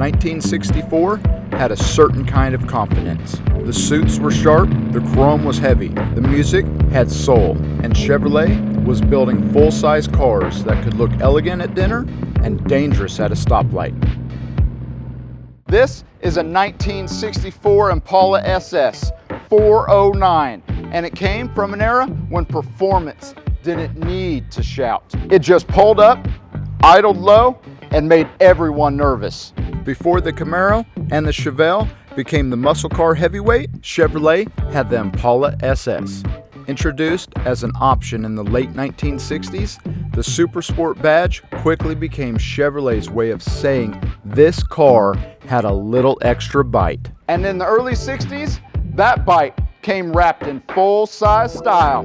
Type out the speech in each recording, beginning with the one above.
1964 had a certain kind of confidence. The suits were sharp, the chrome was heavy, the music had soul, and Chevrolet was building full-size cars that could look elegant at dinner and dangerous at a stoplight. This is a 1964 Impala SS 409, and it came from an era when performance didn't need to shout. It just pulled up, idled low, and made everyone nervous. Before the Camaro and the Chevelle became the muscle car heavyweight, Chevrolet had the Impala SS. Introduced as an option in the late 1960s, the Super Sport badge quickly became Chevrolet's way of saying this car had a little extra bite. And in the early 60s, that bite came wrapped in full-size style.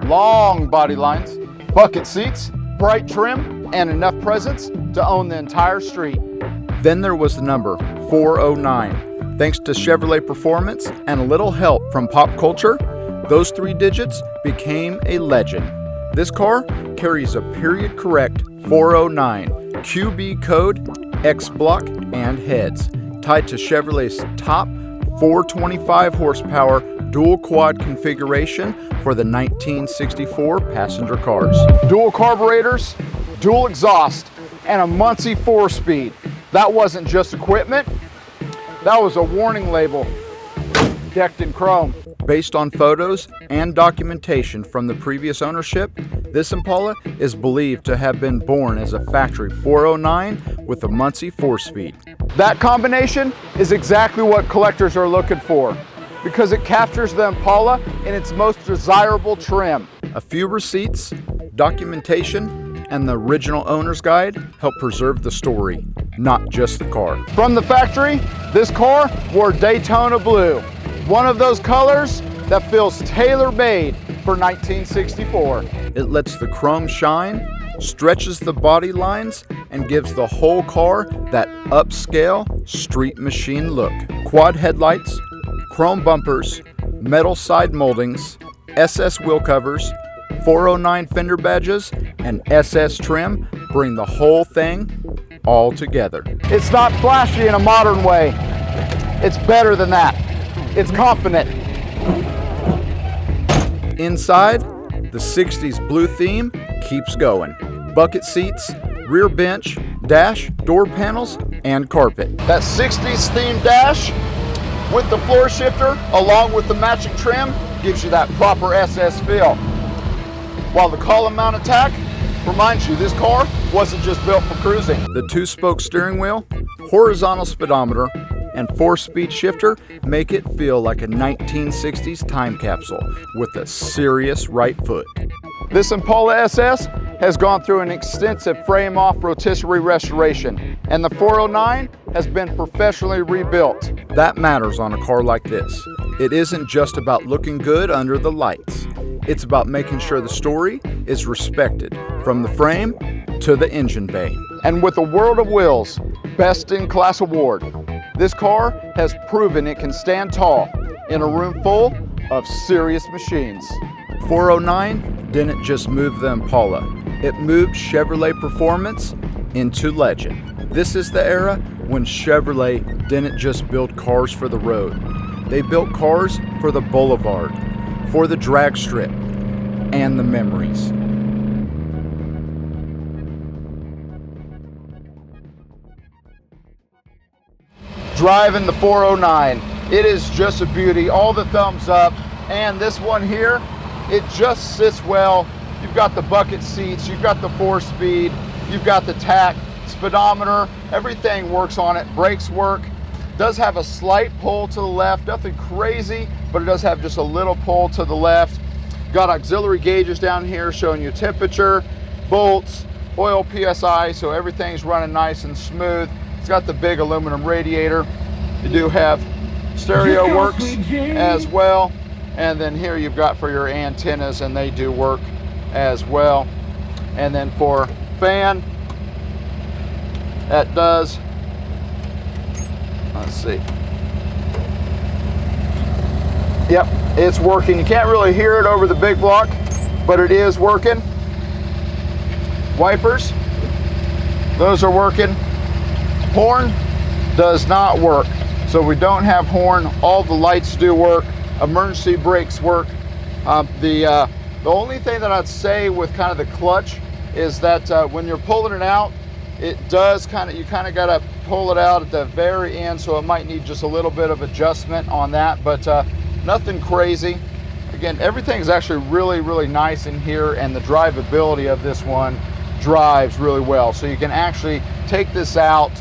Long body lines, bucket seats, bright trim, and enough presence to own the entire street. Then there was the number 409. Thanks to Chevrolet performance and a little help from pop culture, those 3 digits became a legend. This car carries a period-correct 409 QB code, X block, and heads, tied to Chevrolet's top 425 horsepower dual quad configuration for the 1964 passenger cars. Dual carburetors, dual exhaust, and a Muncie 4-speed. That wasn't just equipment, that was a warning label decked in chrome. Based on photos and documentation from the previous ownership, this Impala is believed to have been born as a factory 409 with a Muncie 4-speed. That combination is exactly what collectors are looking for, because it captures the Impala in its most desirable trim. A few receipts, documentation, and the original owner's guide help preserve the story, not just the car. From the factory, this car wore Daytona blue, one of those colors that feels tailor-made for 1964. It lets the chrome shine, stretches the body lines, and gives the whole car that upscale street machine look. Quad headlights, chrome bumpers, metal side moldings, SS wheel covers, 409 fender badges, and SS trim bring the whole thing all together. It's not flashy in a modern way. It's better than that. It's confident. Inside, the 60s blue theme keeps going. Bucket seats, rear bench, dash, door panels, and carpet. That 60s themed dash with the floor shifter along with the matching trim gives you that proper SS feel. While the column mount attack reminds you this car wasn't just built for cruising. The 2-spoke steering wheel, horizontal speedometer, and 4-speed shifter make it feel like a 1960s time capsule with a serious right foot. This Impala SS has gone through an extensive frame-off rotisserie restoration, and the 409 has been professionally rebuilt. That matters on a car like this. It isn't just about looking good under the lights. It's about making sure the story is respected from the frame to the engine bay. And with a World of Wheels Best in Class award, this car has proven it can stand tall in a room full of serious machines. 409 didn't just move the Impala, it moved Chevrolet performance into legend. This is the era when Chevrolet didn't just build cars for the road. They built cars for the boulevard, for the drag strip, and the memories. Driving the 409, it is just a beauty. All the thumbs up, and this one here, it just sits well. You've got the bucket seats, you've got the 4-speed, you've got the tack, speedometer, everything works on it. Brakes work. Does have a slight pull to the left, nothing crazy, but it does have just a little pull to the left. Got auxiliary gauges down here showing you temperature, volts, oil PSI, so everything's running nice and smooth. It's got the big aluminum radiator. You do have stereo works as well. And then here you've got for your antennas, and they do work as well. And then for fan, that does, let's see. Yep, it's working. You can't really hear it over the big block, but it is working. Wipers, those are working. Horn, does not work. So we don't have horn. All the lights do work. Emergency brakes work. The only thing that I'd say with kind of the clutch is that when you're pulling it out, it does you kind of got to pull it out at the very end, so it might need just a little bit of adjustment on that, but nothing crazy. Again, everything is actually really, really nice in here, and the drivability of this one drives really well. So you can actually take this out,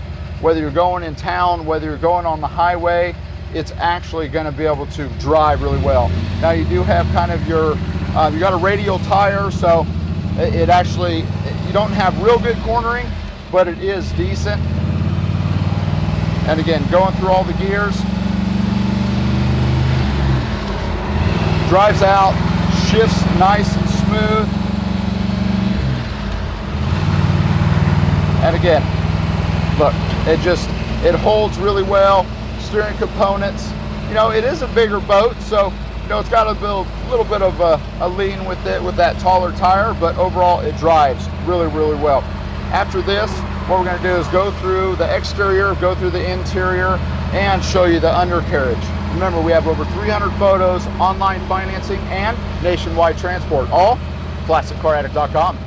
whether you're going in town, whether you're going on the highway, it's actually going to be able to drive really well. Now you do have kind of your, you got a radial tire, so it actually, you don't have real good cornering, but it is decent. And again, going through all the gears, drives out, shifts nice and smooth. And again, look, it holds really well. Steering components, you know, it is a bigger boat, so you know, it's got a little bit of a lean with it, with that taller tire, but overall it drives really, really well. After this, what we're going to do is go through the exterior, go through the interior, and show you the undercarriage. Remember, we have over 300 photos, online financing, and nationwide transport, all ClassicCarAddict.com.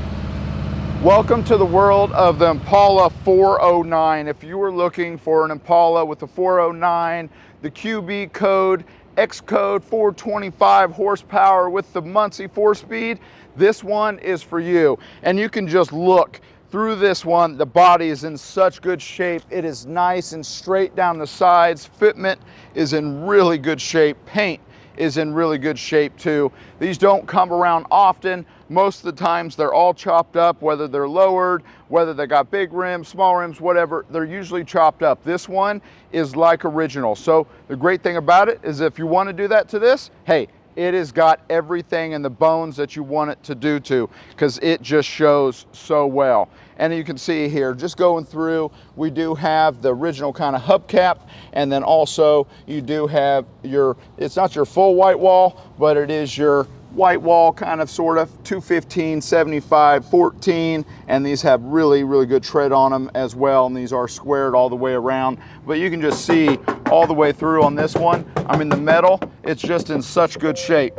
Welcome to the world of the Impala 409. If you were looking for an Impala with the 409, the QB code, X code 425 horsepower with the Muncie 4-speed, this one is for you. And you can just look through this one. The body is in such good shape. It is nice and straight down the sides. Fitment is in really good shape. Paint is in really good shape too. These don't come around often. Most of the times they're all chopped up, whether they're lowered, whether they got big rims, small rims, whatever, they're usually chopped up. This one is like original. So the great thing about it is if you want to do that to this, hey, it has got everything in the bones that you want it to do to, because it just shows so well. And you can see here, just going through, we do have the original kind of hubcap, and then also you do have your, it's not your full white wall, but it is your white wall kind of sort of 215, 75, 14, and these have really, really good tread on them as well, and these are squared all the way around. But you can just see all the way through on this one. I mean, the metal, it's just in such good shape.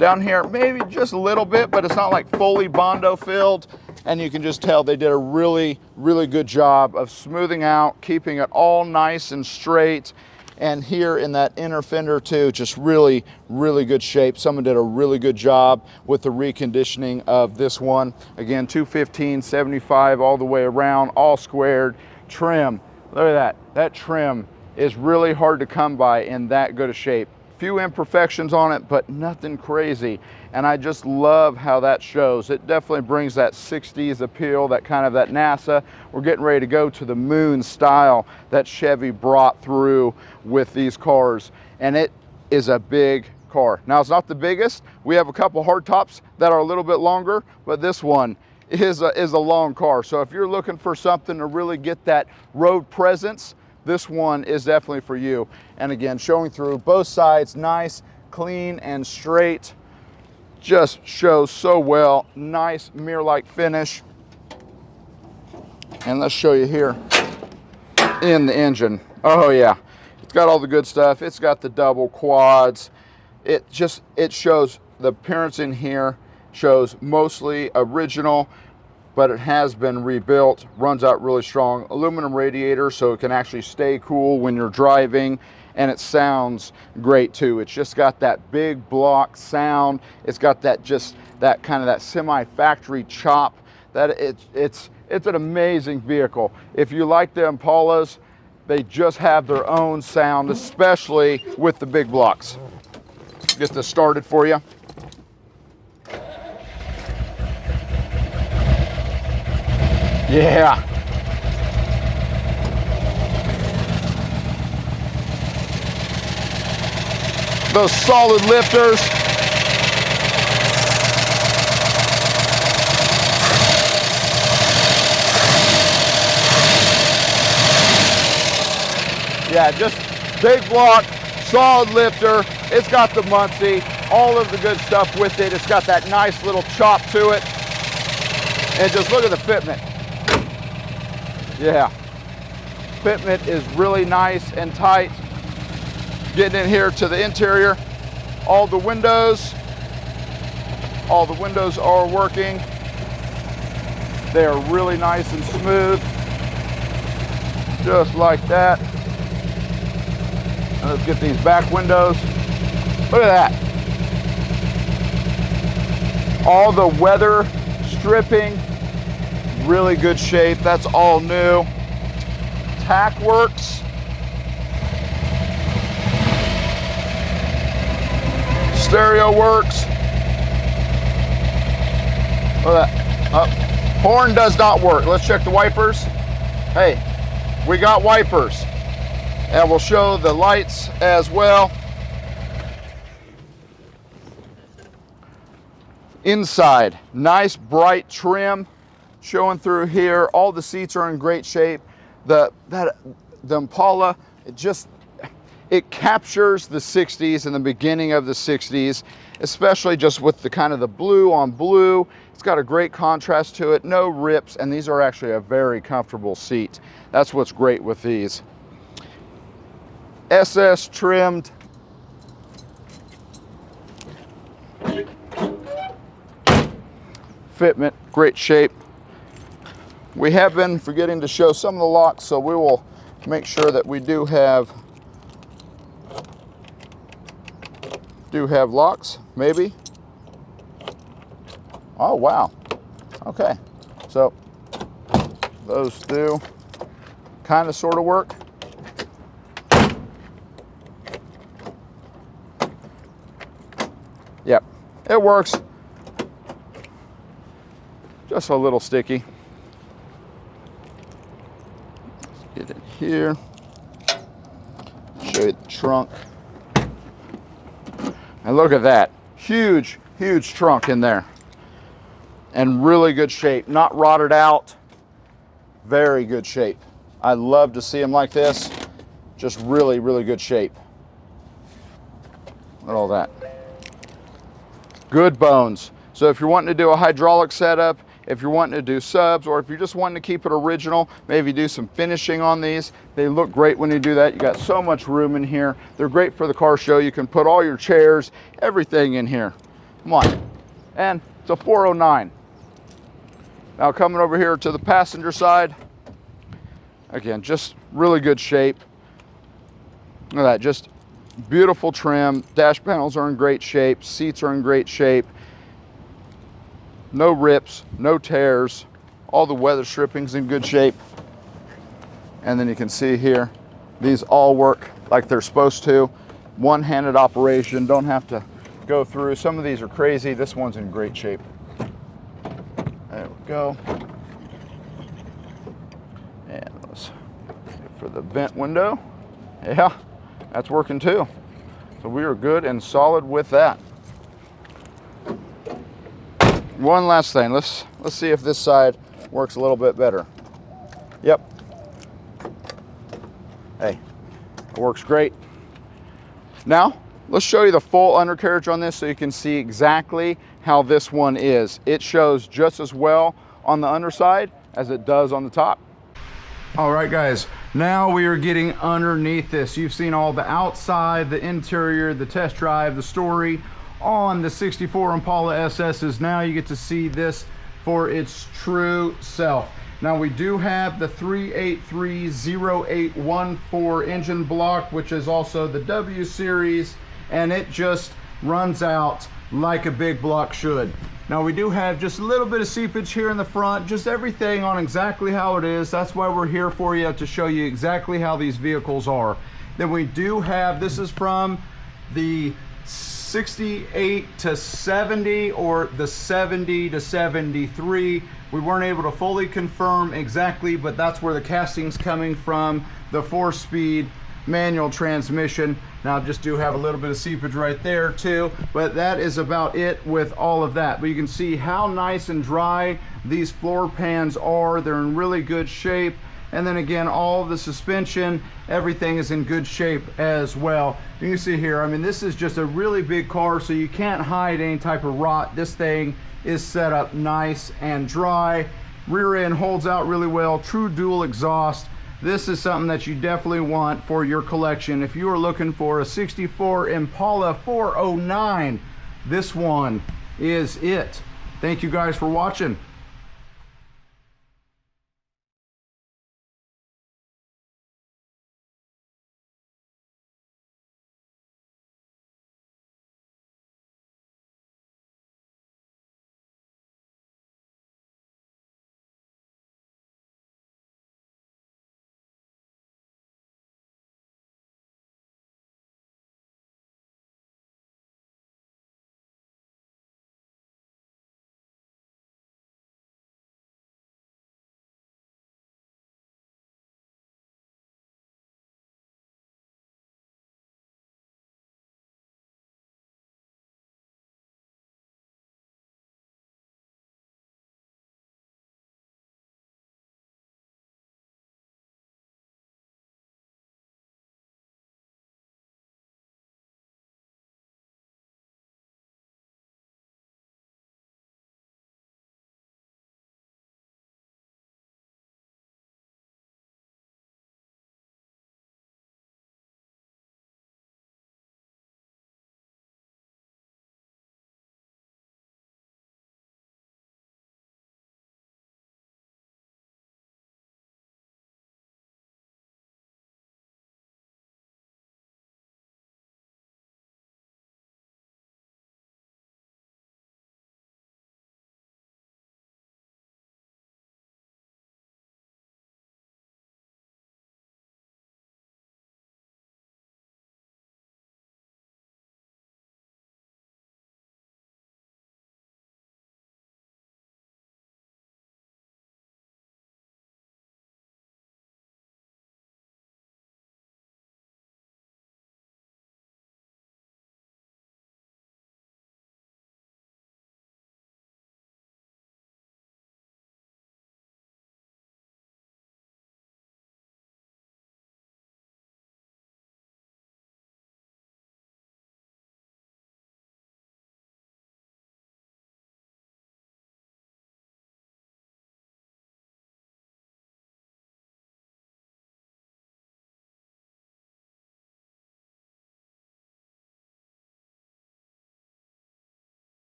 Down here, maybe just a little bit, but it's not like fully Bondo filled. And you can just tell they did a really, really good job of smoothing out, keeping it all nice and straight. And here in that inner fender too, just really, really good shape. Someone did a really good job with the reconditioning of this one. Again, 215, 75 all the way around, all squared, trim. Look at that. That trim is really hard to come by in that good a shape. Few imperfections on it, but nothing crazy. And I just love how that shows. It definitely brings that 60s appeal, that kind of that NASA. We're getting ready to go to the moon style that Chevy brought through with these cars. And it is a big car. Now, it's not the biggest. We have a couple hard tops that are a little bit longer, but this one is a long car. So if you're looking for something to really get that road presence, this one is definitely for you. And again, showing through both sides, nice, clean, and straight. Just shows so well. Nice mirror-like finish. And let's show you here in the engine. Oh yeah, it's got all the good stuff. It's got the double quads. It shows the appearance in here, shows mostly original, but it has been rebuilt, runs out really strong. Aluminum radiator, so it can actually stay cool when you're driving, and it sounds great too. It's just got that big block sound. It's got that kind of that semi-factory chop. That it's an amazing vehicle. If you like the Impalas, they just have their own sound, especially with the big blocks. Get this started for you. Yeah. Those solid lifters. Yeah, just big block, solid lifter. It's got the Muncie, all of the good stuff with it. It's got that nice little chop to it. And just look at the fitment. Yeah. Fitment is really nice and tight. Getting in here to the interior, all the windows are working. They are really nice and smooth, just like that. And let's get these back windows. Look at that. All the weather stripping, really good shape. That's all new. Tack works. Stereo works. Look at that. Oh, horn does not work. Let's check the wipers. Hey, we got wipers. And we'll show the lights as well. Inside, nice bright trim showing through here. All the seats are in great shape. The Impala, it captures the 60s and the beginning of the 60s, especially just with the kind of the blue on blue. It's got a great contrast to it, no rips, and these are actually a very comfortable seat. That's what's great with these. SS trimmed. Fitment, great shape. We have been forgetting to show some of the locks, so we will make sure that we do have locks, maybe. Oh, wow. Okay, so those do kind of sort of work. Yep, it works. Just a little sticky. Let's get in here. Show you the trunk. And look at that. Huge, huge trunk in there. And really good shape. Not rotted out. Very good shape. I love to see them like this. Just really, really good shape. Look at all that. Good bones. So if you're wanting to do a hydraulic setup, if you're wanting to do subs, or if you're just wanting to keep it original, maybe do some finishing on these, they look great when you do that. You got so much room in here. They're great for the car show. You can put all your chairs, everything in here. Come on. And it's a 409. Now coming over here to the passenger side, again, just really good shape. Look at that, just beautiful trim. Dash panels are in great shape. Seats are in great shape. No rips, no tears. All the weather stripping's in good shape. And then you can see here, these all work like they're supposed to. One-handed operation, don't have to go through. Some of these are crazy. This one's in great shape. There we go. And let's for the vent window. Yeah, that's working too. So we are good and solid with that. One last thing, let's see if this side works a little bit better. Yep. Hey, it works great. Now, let's show you the full undercarriage on this so you can see exactly how this one is. It shows just as well on the underside as it does on the top. All right, guys, now we are getting underneath this. You've seen all the outside, the interior, the test drive, the story on the 64 Impala SS's. Now you get to see this for its true self. Now we do have the 3830814 engine block, which is also the W series, and it just runs out like a big block should. Now we do have just a little bit of seepage here in the front, just everything on exactly how it is. That's why we're here for you, to show you exactly how these vehicles are. Then we do have, this is from the 68 to 70 or the 70 to 73. We weren't able to fully confirm exactly, but that's where the casting's coming from, the 4-speed manual transmission. Now just do have a little bit of seepage right there too, but that is about it with all of that. But you can see how nice and dry these floor pans are. They're in really good shape. And then again, all of the suspension, everything is in good shape as well. You can see here, I mean, this is just a really big car, so you can't hide any type of rot. This thing is set up nice and dry. Rear end holds out really well. True dual exhaust. this is something that you definitely want for your collection. If you are looking for a 64 Impala 409, this one is it. Thank you guys for watching.